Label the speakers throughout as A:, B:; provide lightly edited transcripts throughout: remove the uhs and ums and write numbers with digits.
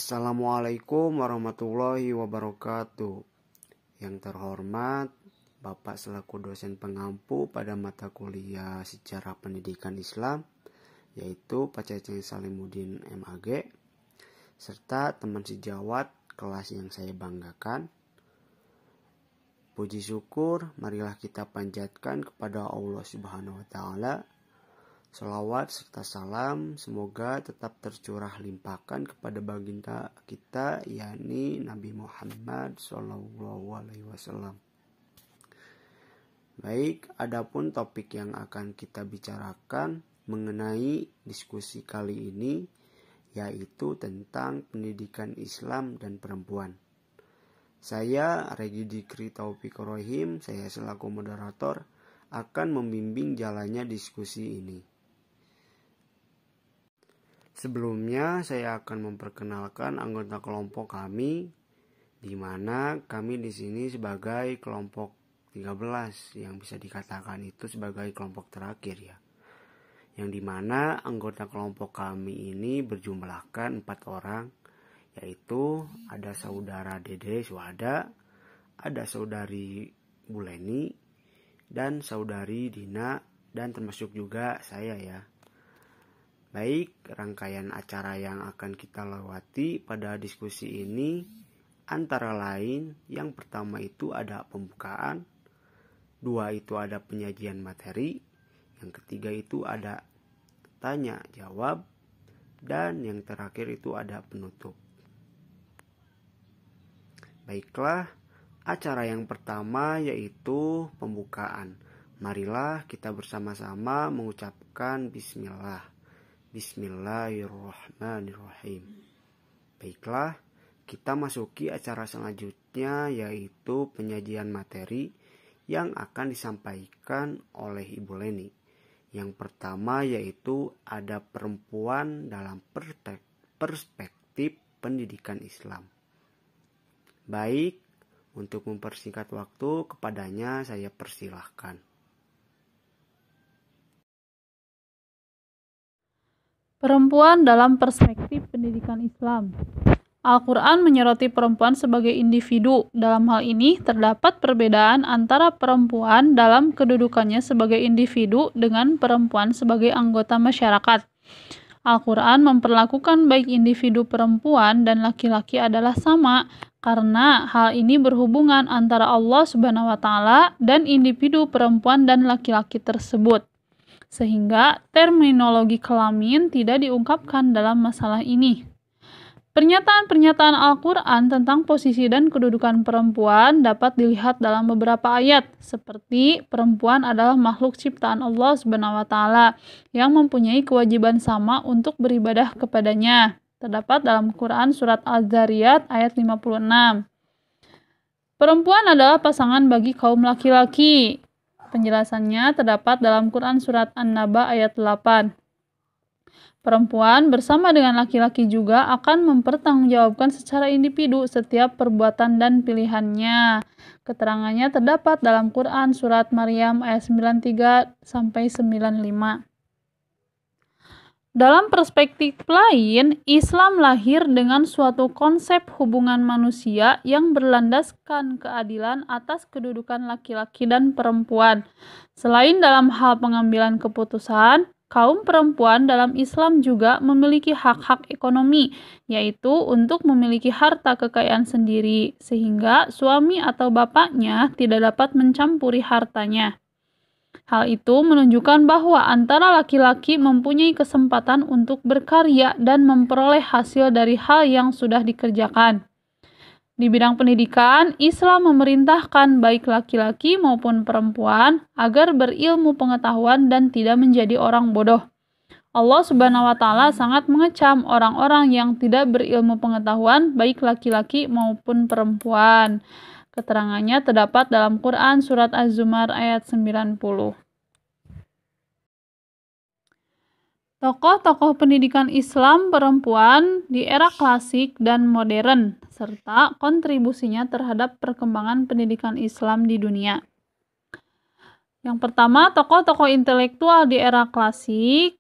A: Assalamualaikum warahmatullahi wabarakatuh. Yang terhormat Bapak selaku dosen pengampu pada mata kuliah Sejarah Pendidikan Islam, yaitu Pak Ceceng Salimuddin MAG, serta teman sejawat kelas yang saya banggakan. Puji syukur marilah kita panjatkan kepada Allah Subhanahu wa Ta'ala. Shalawat serta salam semoga tetap tercurah limpahkan kepada baginda kita, yakni Nabi Muhammad SAW. Baik, adapun topik yang akan kita bicarakan mengenai diskusi kali ini, yaitu tentang pendidikan Islam dan perempuan. Saya Regi Dikri Taufiq Rohim, saya selaku moderator akan membimbing jalannya diskusi ini. Sebelumnya saya akan memperkenalkan anggota kelompok kami, di mana kami di sini sebagai kelompok 13 yang bisa dikatakan itu sebagai kelompok terakhir ya. Yang dimana anggota kelompok kami ini berjumlahkan 4 orang, yaitu ada saudara Dede Suhada, ada saudari Buleni, dan saudari Dina, dan termasuk juga saya ya. Baik, rangkaian acara yang akan kita lewati pada diskusi ini antara lain yang pertama itu ada pembukaan, 2 itu ada penyajian materi, yang ketiga itu ada tanya jawab, dan yang terakhir itu ada penutup. Baiklah, acara yang pertama yaitu pembukaan. Marilah kita bersama-sama mengucapkan bismillah. Bismillahirrahmanirrahim. Baiklah, kita masuki acara selanjutnya yaitu penyajian materi yang akan disampaikan oleh Ibu Leni. Yang pertama yaitu ada perempuan dalam perspektif pendidikan Islam. Baik, untuk mempersingkat waktu kepadanya saya persilahkan.
B: Perempuan dalam perspektif pendidikan Islam. Al-Quran menyoroti perempuan sebagai individu. Dalam hal ini, terdapat perbedaan antara perempuan dalam kedudukannya sebagai individu dengan perempuan sebagai anggota masyarakat. Al-Quran memperlakukan baik individu perempuan dan laki-laki adalah sama, karena hal ini berhubungan antara Allah Subhanahu wa Ta'ala dan individu perempuan dan laki-laki tersebut. Sehingga terminologi kelamin tidak diungkapkan dalam masalah ini. Pernyataan-pernyataan Al-Quran tentang posisi dan kedudukan perempuan dapat dilihat dalam beberapa ayat, seperti perempuan adalah makhluk ciptaan Allah Subhanahu wa Ta'ala yang mempunyai kewajiban sama untuk beribadah kepadanya. Terdapat dalam Quran surat Az-Zariyat ayat 56. Perempuan adalah pasangan bagi kaum laki-laki. Penjelasannya terdapat dalam Quran surat An-Naba ayat 8. Perempuan bersama dengan laki-laki juga akan mempertanggungjawabkan secara individu setiap perbuatan dan pilihannya. Keterangannya terdapat dalam Quran surat Maryam ayat 93-95. Dalam perspektif lain, Islam lahir dengan suatu konsep hubungan manusia yang berlandaskan keadilan atas kedudukan laki-laki dan perempuan. Selain dalam hal pengambilan keputusan, kaum perempuan dalam Islam juga memiliki hak-hak ekonomi, yaitu untuk memiliki harta kekayaan sendiri, sehingga suami atau bapaknya tidak dapat mencampuri hartanya. Hal itu menunjukkan bahwa antara laki-laki mempunyai kesempatan untuk berkarya dan memperoleh hasil dari hal yang sudah dikerjakan. Di bidang pendidikan, Islam memerintahkan baik laki-laki maupun perempuan agar berilmu pengetahuan dan tidak menjadi orang bodoh. Allah Subhanahu wa Ta'ala sangat mengecam orang-orang yang tidak berilmu pengetahuan baik laki-laki maupun perempuan. Keterangannya terdapat dalam Quran surat Az-Zumar ayat 90. Tokoh-tokoh pendidikan Islam perempuan di era klasik dan modern, serta kontribusinya terhadap perkembangan pendidikan Islam di dunia. Yang pertama, tokoh-tokoh intelektual di era klasik,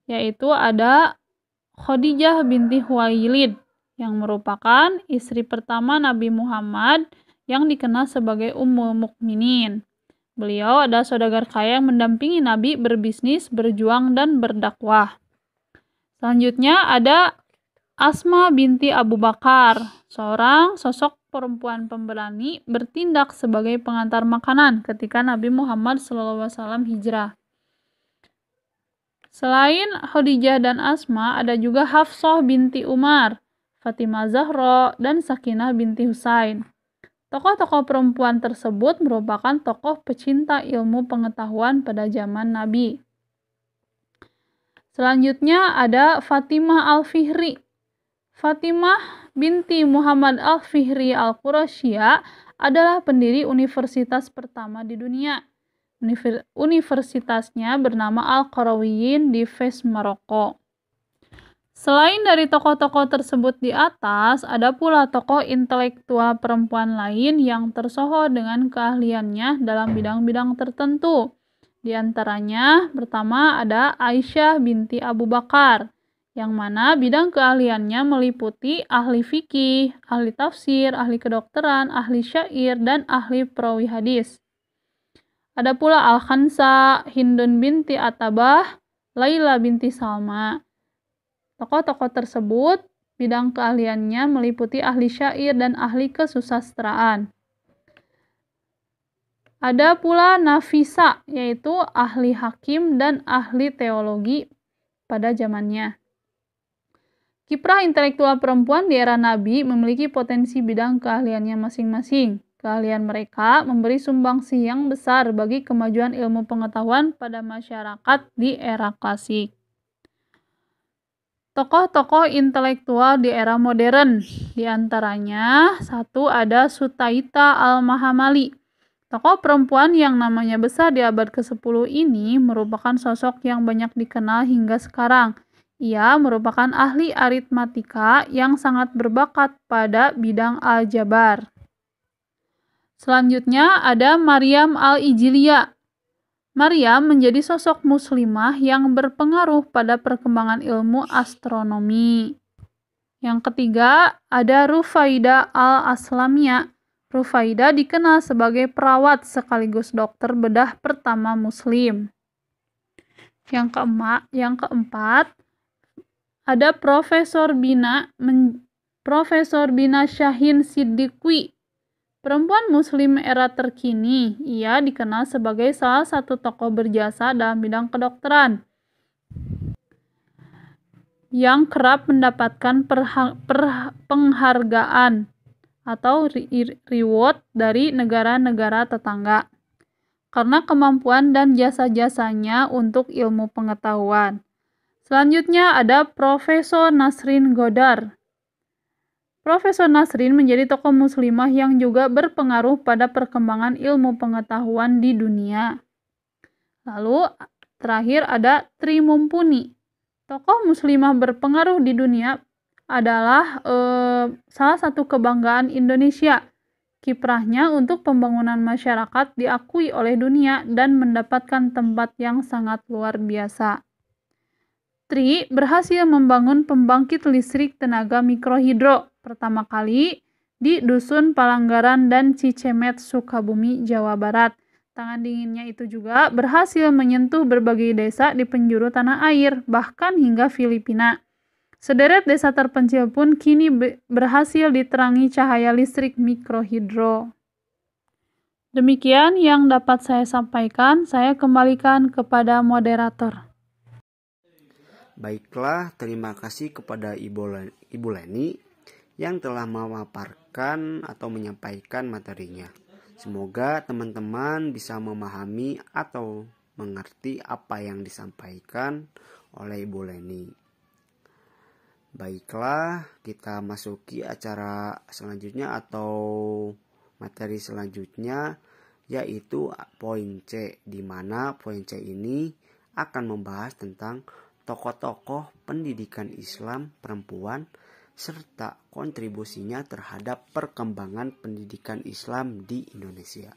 B: yaitu ada Khadijah binti Khuwailid, yang merupakan istri pertama Nabi Muhammad yang dikenal sebagai Ummul Mukminin. Beliau adalah saudagar kaya yang mendampingi Nabi berbisnis, berjuang, dan berdakwah. Selanjutnya ada Asma binti Abu Bakar, seorang sosok perempuan pemberani bertindak sebagai pengantar makanan ketika Nabi Muhammad SAW hijrah. Selain Khadijah dan Asma, ada juga Hafsah binti Umar, Fatimah Zahra, dan Sakinah binti Husain. Tokoh-tokoh perempuan tersebut merupakan tokoh pecinta ilmu pengetahuan pada zaman Nabi. Selanjutnya ada Fatimah Al-Fihri. Fatimah binti Muhammad Al-Fihri Al-Qurasyiyah adalah pendiri universitas pertama di dunia. Universitasnya bernama Al-Qarawiyyin di Fes, Maroko. Selain dari tokoh-tokoh tersebut di atas, ada pula tokoh intelektual perempuan lain yang tersohor dengan keahliannya dalam bidang-bidang tertentu. Di antaranya, pertama ada Aisyah binti Abu Bakar, yang mana bidang keahliannya meliputi ahli fikih, ahli tafsir, ahli kedokteran, ahli syair, dan ahli perawi hadis. Ada pula Al-Khansa, Hindun binti Atabah, Laila binti Salma. Tokoh-tokoh tersebut, bidang keahliannya meliputi ahli syair dan ahli kesusastraan. Ada pula Nafisa, yaitu ahli hakim dan ahli teologi pada zamannya. Kiprah intelektual perempuan di era Nabi memiliki potensi bidang keahliannya masing-masing. Keahlian mereka memberi sumbangsi yang besar bagi kemajuan ilmu pengetahuan pada masyarakat di era klasik. Tokoh-tokoh intelektual di era modern, di antaranya satu ada Sutaita Al-Mahamali. Tokoh perempuan yang namanya besar di abad ke-10 ini merupakan sosok yang banyak dikenal hingga sekarang. Ia merupakan ahli aritmatika yang sangat berbakat pada bidang aljabar. Selanjutnya ada Maryam Al-Ijliyah. Maryam menjadi sosok muslimah yang berpengaruh pada perkembangan ilmu astronomi. Yang ketiga, ada Rufaidah Al-Aslamiyah. Rufaidah dikenal sebagai perawat sekaligus dokter bedah pertama muslim. Yang keempat, ada Profesor Bina Syahin Siddiqui. Perempuan muslim era terkini, ia dikenal sebagai salah satu tokoh berjasa dalam bidang kedokteran yang kerap mendapatkan penghargaan atau reward dari negara-negara tetangga karena kemampuan dan jasa-jasanya untuk ilmu pengetahuan. Selanjutnya ada Profesor Nasrin Godar. Profesor Nasrin menjadi tokoh muslimah yang juga berpengaruh pada perkembangan ilmu pengetahuan di dunia. Lalu terakhir ada Tri Mumpuni. Tokoh muslimah berpengaruh di dunia adalah salah satu kebanggaan Indonesia. Kiprahnya untuk pembangunan masyarakat diakui oleh dunia dan mendapatkan tempat yang sangat luar biasa. Tri berhasil membangun pembangkit listrik tenaga mikrohidro pertama kali di Dusun Palanggaran dan Cicemet, Sukabumi, Jawa Barat. Tangan dinginnya itu juga berhasil menyentuh berbagai desa di penjuru tanah air, bahkan hingga Filipina. Sederet desa terpencil pun kini berhasil diterangi cahaya listrik mikrohidro. Demikian yang dapat saya sampaikan, saya kembalikan kepada moderator.
A: Baiklah, terima kasih kepada Ibu Leni yang telah memaparkan atau menyampaikan materinya. Semoga teman-teman bisa memahami atau mengerti apa yang disampaikan oleh Ibu Leni. Baiklah, kita masuki acara selanjutnya atau materi selanjutnya, yaitu poin C, di mana poin C ini akan membahas tentang tokoh-tokoh pendidikan Islam perempuan serta kontribusinya terhadap perkembangan pendidikan Islam di Indonesia.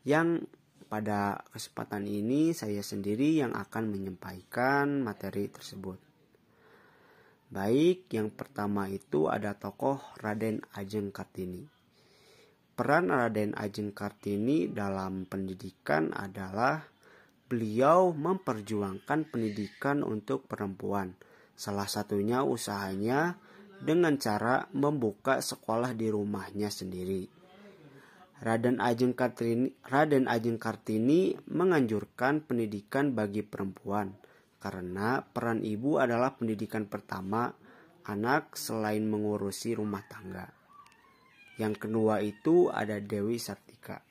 A: Yang pada kesempatan ini saya sendiri yang akan menyampaikan materi tersebut. Baik, yang pertama itu ada tokoh Raden Ajeng Kartini. Peran Raden Ajeng Kartini dalam pendidikan adalah beliau memperjuangkan pendidikan untuk perempuan. Salah satunya usahanya dengan cara membuka sekolah di rumahnya sendiri. Raden Ajeng Kartini menganjurkan pendidikan bagi perempuan karena peran ibu adalah pendidikan pertama anak selain mengurusi rumah tangga. Yang kedua itu ada Dewi Sartika.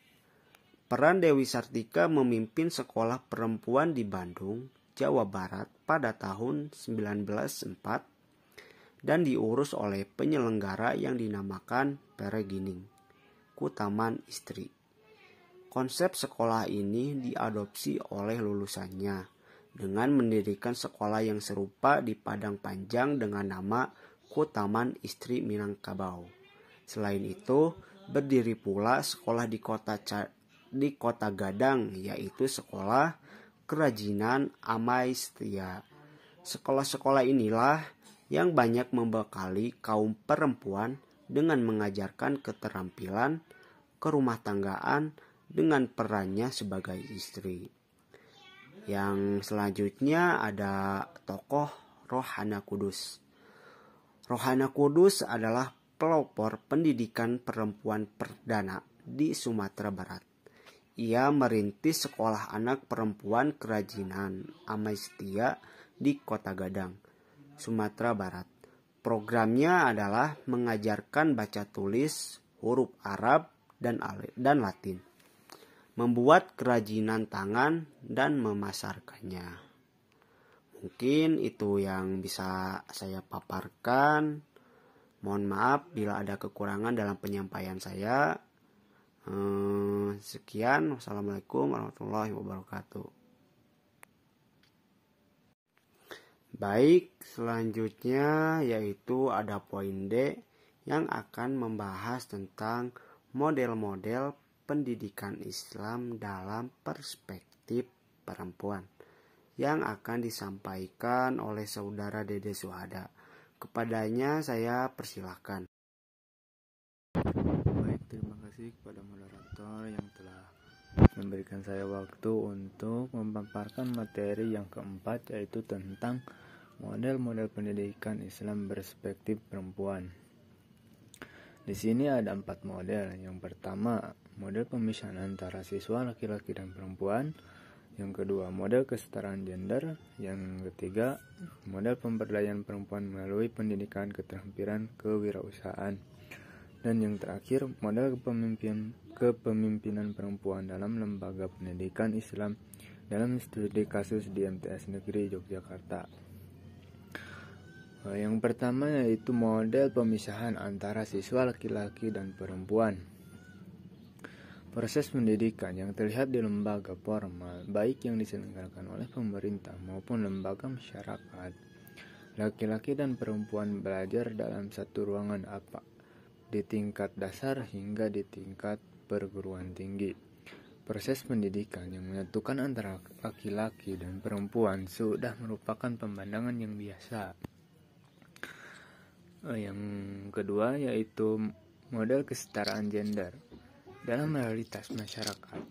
A: Peran Dewi Sartika memimpin sekolah perempuan di Bandung, Jawa Barat pada tahun 1904 dan diurus oleh penyelenggara yang dinamakan Peregining, Kutaman Istri. Konsep sekolah ini diadopsi oleh lulusannya dengan mendirikan sekolah yang serupa di Padang Panjang dengan nama Kutaman Istri Minangkabau. Selain itu, berdiri pula sekolah di Kota Gadang, yaitu Sekolah Kerajinan Amai Setia. Sekolah-sekolah inilah yang banyak membekali kaum perempuan dengan mengajarkan keterampilan kerumah tanggaan dengan perannya sebagai istri. Yang selanjutnya ada tokoh Rohana Kudus. Rohana Kudus adalah pelopor pendidikan perempuan perdana di Sumatera Barat. Ia merintis sekolah anak perempuan kerajinan Amai Setia di Kota Gadang, Sumatera Barat. Programnya adalah mengajarkan baca tulis, huruf Arab dan Latin, membuat kerajinan tangan dan memasarkannya. Mungkin itu yang bisa saya paparkan. Mohon maaf bila ada kekurangan dalam penyampaian saya. Sekian, wassalamualaikum warahmatullahi wabarakatuh. Baik, selanjutnya yaitu ada poin D yang akan membahas tentang model-model pendidikan Islam dalam perspektif perempuan yang akan disampaikan oleh saudara Dede Suhada. Kepadanya saya persilahkan.
C: Baik, terima kasih kepada moderator yang telah memberikan saya waktu untuk memaparkan materi yang keempat, yaitu tentang model-model pendidikan Islam berperspektif perempuan. Di sini ada 4 model. Yang pertama, model pemisahan antara siswa laki-laki dan perempuan. Yang kedua, model kesetaraan gender. Yang ketiga, model pemberdayaan perempuan melalui pendidikan keterampilan kewirausahaan. Dan yang terakhir, model kepemimpinan perempuan dalam lembaga pendidikan Islam dalam studi kasus di MTS Negeri Yogyakarta. Yang pertama yaitu model pemisahan antara siswa laki-laki dan perempuan. Proses pendidikan yang terlihat di lembaga formal, baik yang diselenggarakan oleh pemerintah maupun lembaga masyarakat, laki-laki dan perempuan belajar dalam satu ruangan di tingkat dasar hingga di tingkat perguruan tinggi. Proses pendidikan yang menyatukan antara laki-laki dan perempuan sudah merupakan pemandangan yang biasa. Yang kedua yaitu model kesetaraan gender. Dalam realitas masyarakat,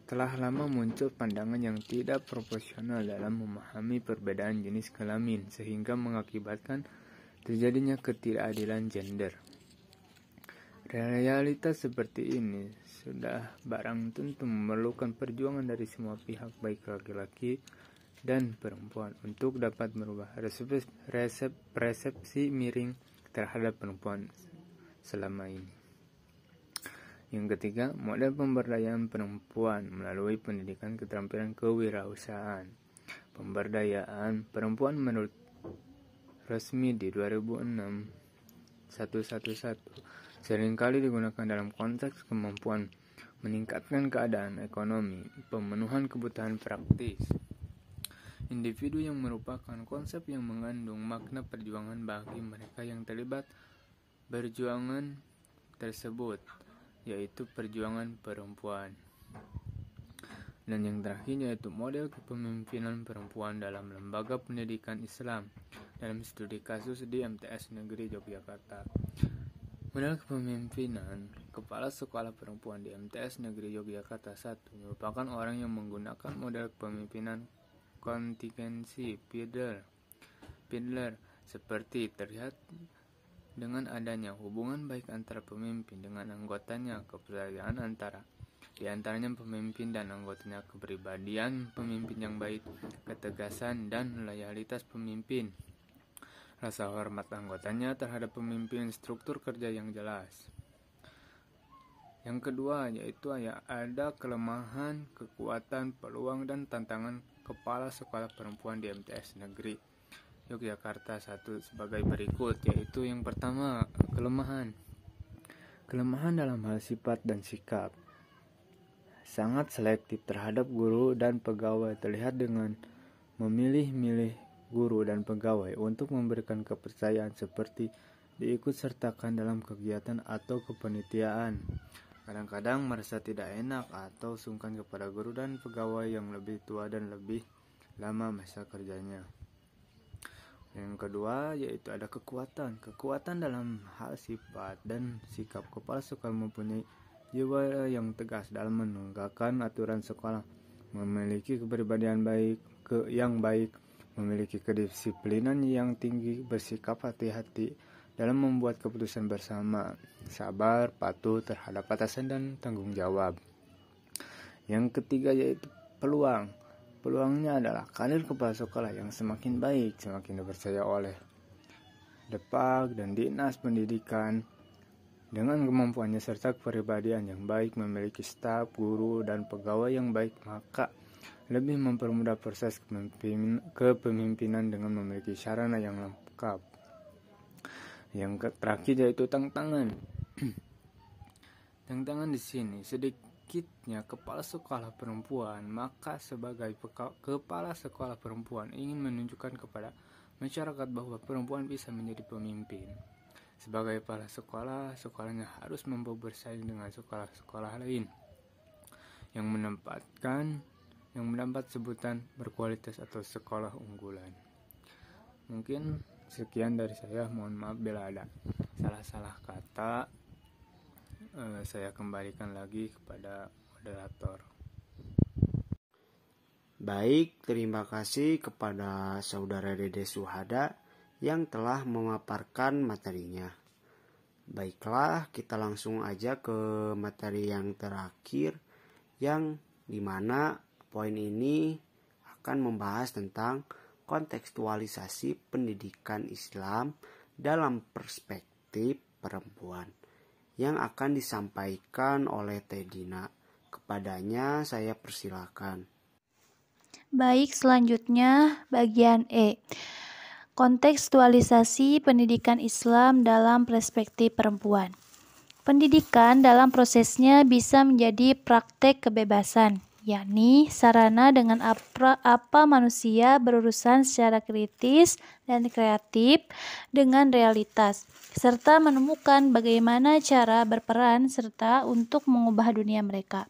C: telah lama muncul pandangan yang tidak proporsional dalam memahami perbedaan jenis kelamin sehingga mengakibatkan terjadinya ketidakadilan gender. Realitas seperti ini sudah barang tentu memerlukan perjuangan dari semua pihak, baik laki-laki dan perempuan, untuk dapat merubah persepsi miring terhadap perempuan selama ini. Yang ketiga, model pemberdayaan perempuan melalui pendidikan keterampilan kewirausahaan. Pemberdayaan perempuan menurut resmi di 2006 111 seringkali digunakan dalam konteks kemampuan meningkatkan keadaan ekonomi, pemenuhan kebutuhan praktis individu, yang merupakan konsep yang mengandung makna perjuangan bagi mereka yang terlibat perjuangan tersebut, yaitu perjuangan perempuan. Dan yang terakhir yaitu model kepemimpinan perempuan dalam lembaga pendidikan Islam dalam studi kasus di MTS Negeri Yogyakarta. Model kepemimpinan kepala sekolah perempuan di MTS Negeri Yogyakarta 1 merupakan orang yang menggunakan model kepemimpinan kontingensi Fiedler seperti terlihat dengan adanya hubungan baik antara pemimpin dengan anggotanya, kepercayaan antara di antaranya pemimpin dan anggotanya, kepribadian pemimpin yang baik, ketegasan dan loyalitas pemimpin, rasa hormat anggotanya terhadap pemimpin, struktur kerja yang jelas. Yang kedua yaitu ada kelemahan, kekuatan, peluang dan tantangan kepala sekolah perempuan di MTS Negeri Yogyakarta 1 sebagai berikut, yaitu yang pertama, kelemahan dalam hal sifat dan sikap. Sangat selektif terhadap guru dan pegawai, terlihat dengan memilih-milih guru dan pegawai untuk memberikan kepercayaan seperti diikutsertakan dalam kegiatan atau kepanitiaan. Kadang-kadang merasa tidak enak atau sungkan kepada guru dan pegawai yang lebih tua dan lebih lama masa kerjanya. Yang kedua yaitu ada kekuatan dalam hal sifat dan sikap. Kepala sekolah mempunyai jiwa yang tegas dalam menegakkan aturan sekolah, memiliki kepribadian yang baik, memiliki kedisiplinan yang tinggi, bersikap hati-hati dalam membuat keputusan bersama, sabar, patuh terhadap atasan dan tanggung jawab. Yang ketiga yaitu peluangnya adalah karir kepala sekolah yang semakin baik, semakin dipercaya oleh Depak dan Dinas Pendidikan. Dengan kemampuannya serta kepribadian yang baik, memiliki staf, guru, dan pegawai yang baik, maka lebih mempermudah proses kepemimpinan dengan memiliki sarana yang lengkap. Yang terakhir yaitu tantangan. Tantangan di sini sedikitnya kepala sekolah perempuan, maka sebagai kepala sekolah perempuan ingin menunjukkan kepada masyarakat bahwa perempuan bisa menjadi pemimpin. Sebagai kepala sekolah, sekolahnya harus mampu bersaing dengan sekolah-sekolah lain yang mendapat sebutan berkualitas atau sekolah unggulan. Mungkin sekian dari saya, mohon maaf bila ada salah-salah kata. Saya kembalikan lagi kepada moderator.
A: Baik, terima kasih kepada saudara Dede Suhada yang telah memaparkan materinya. Baiklah, kita langsung aja ke materi yang terakhir, yang dimana poin ini akan membahas tentang kontekstualisasi pendidikan Islam dalam perspektif perempuan, yang akan disampaikan oleh Tedina. Kepadanya saya persilakan.
D: Baik, selanjutnya bagian E. Kontekstualisasi pendidikan Islam dalam perspektif perempuan. Pendidikan dalam prosesnya bisa menjadi praktek kebebasan, yakni sarana dengan apa manusia berurusan secara kritis dan kreatif dengan realitas, serta menemukan bagaimana cara berperan serta untuk mengubah dunia mereka.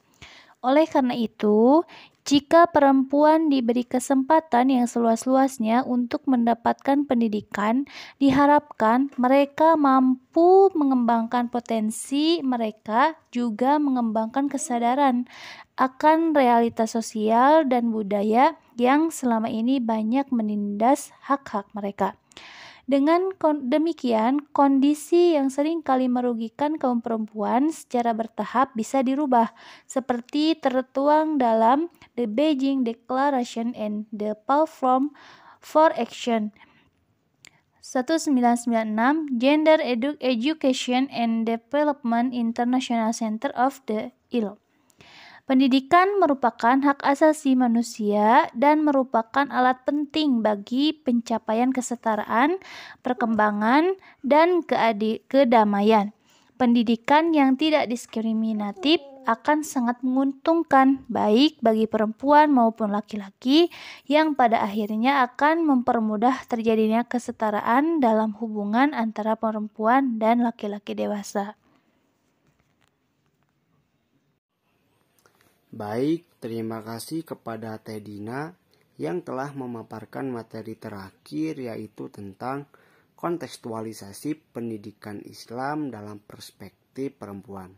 D: Oleh karena itu, jika perempuan diberi kesempatan yang seluas-luasnya untuk mendapatkan pendidikan, diharapkan mereka mampu mengembangkan potensi mereka, juga mengembangkan kesadaran akan realitas sosial dan budaya yang selama ini banyak menindas hak-hak mereka. Dengan demikian, kondisi yang sering kali merugikan kaum perempuan secara bertahap bisa dirubah, seperti tertuang dalam The Beijing Declaration and the Platform for Action 1996, Gender Education and Development International Center of the ILO. Pendidikan merupakan hak asasi manusia dan merupakan alat penting bagi pencapaian kesetaraan, perkembangan, dan kedamaian. Pendidikan yang tidak diskriminatif akan sangat menguntungkan baik bagi perempuan maupun laki-laki, yang pada akhirnya akan mempermudah terjadinya kesetaraan dalam hubungan antara perempuan dan laki-laki dewasa.
A: Baik, terima kasih kepada Teh Dina yang telah memaparkan materi terakhir, yaitu tentang kontekstualisasi pendidikan Islam dalam perspektif perempuan.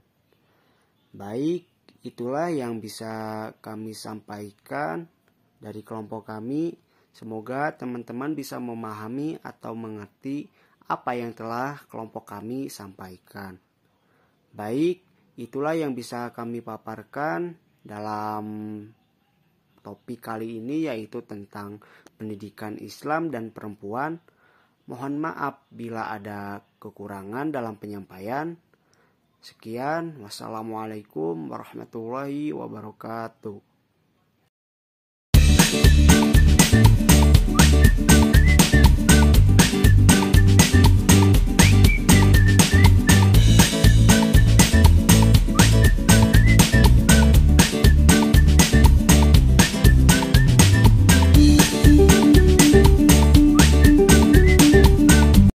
A: Baik, itulah yang bisa kami sampaikan dari kelompok kami. Semoga teman-teman bisa memahami atau mengerti apa yang telah kelompok kami sampaikan. Baik, itulah yang bisa kami paparkan dalam topik kali ini, yaitu tentang pendidikan Islam dan perempuan. Mohon maaf bila ada kekurangan dalam penyampaian. Sekian, wassalamualaikum warahmatullahi wabarakatuh.